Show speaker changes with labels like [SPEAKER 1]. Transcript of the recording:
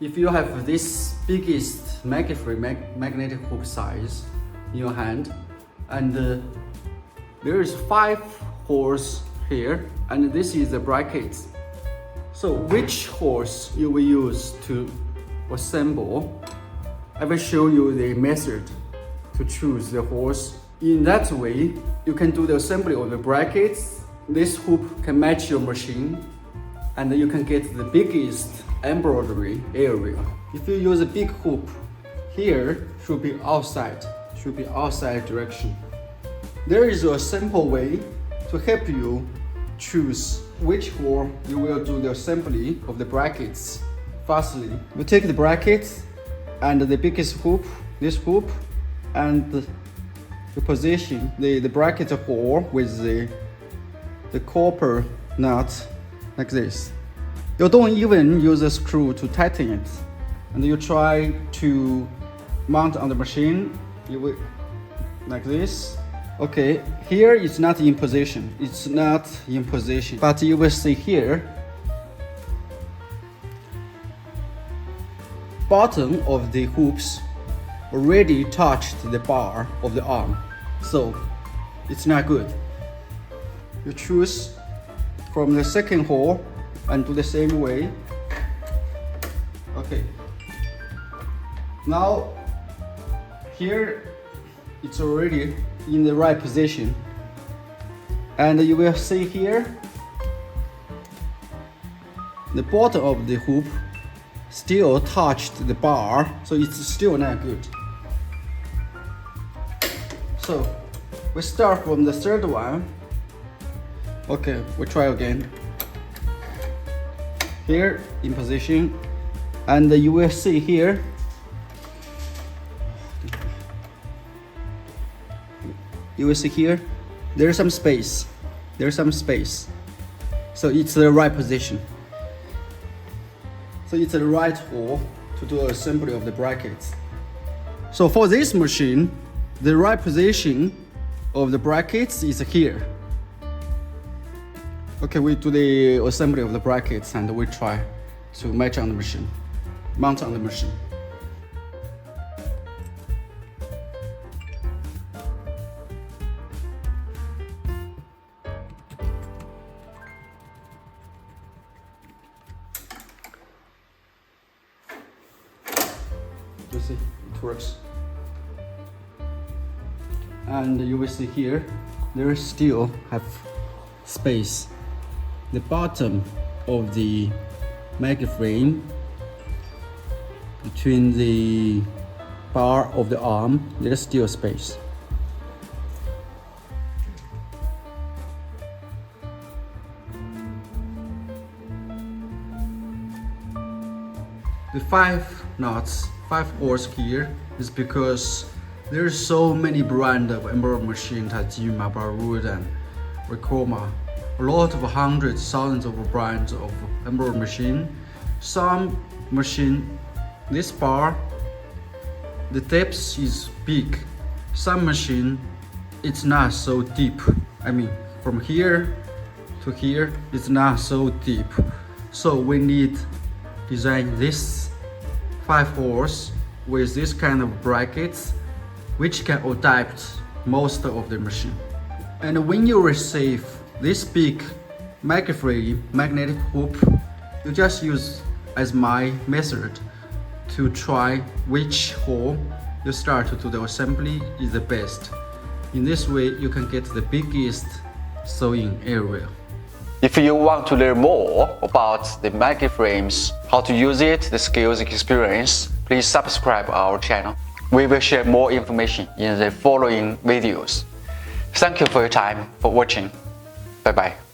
[SPEAKER 1] If you have this biggest MaggieFrame magnetic hoop size in your hand, and there is 5 holes here, and this is the bracket. So which holes you will use to assemble? I will show you the method to choose the holes. In that way, you can do the assembly of the brackets. This hoop can match your machine, and you can get the biggest embroidery area. If you use a big hoop, here should be outside direction. There is a simple way to help you choose which hole you will do the assembly of the brackets. Firstly, you take the brackets and the biggest hoop, this hoop, and you position the bracket hole with the copper nut like this. You don't even use a screw to tighten it, and you try to mount on the machine. You will like this. Okay, here it's not in position. But you will see here, bottom of the hoops already touched the bar of the arm, so it's not good. You choose from the second hole and do the same way. Okay. Now here it's already in the right position, and you will see here the bottom of the hoop still touched the bar, so it's still not good. So we start from the third one. Okay, we try again. Here in position, and you will see here there's some space. So it's the right position. So it's the right hole to do assembly of the brackets. So for this machine, the right position of the brackets is here. Okay, we do the assembly of the brackets and we try to mount on the machine. You see, it works. And you will see here, there still have space. The bottom of the MaggieFrame, between the bar of the arm, there's still space. The 5 knots, 5 holes here is because there's so many brands of embroidery machine, Tajiam, Barudan, Ricoma, a lot of hundreds, thousands of brands of embroidery machine. Some machine, this bar, the depth is big. Some machine, it's not so deep. I mean, from here to here, it's not so deep. So we need design this 5 holes with this kind of brackets, which can adapt most of the machine. And when you receive this big MaggieFrame magnetic hoop, you just use as my method to try which hole you start to do the assembly is the best. In this way, you can get the biggest sewing area.
[SPEAKER 2] If you want to learn more about the MaggieFrames, how to use it, the skills experience, please subscribe our channel. We will share more information in the following videos. Thank you for your time for watching. Bye bye.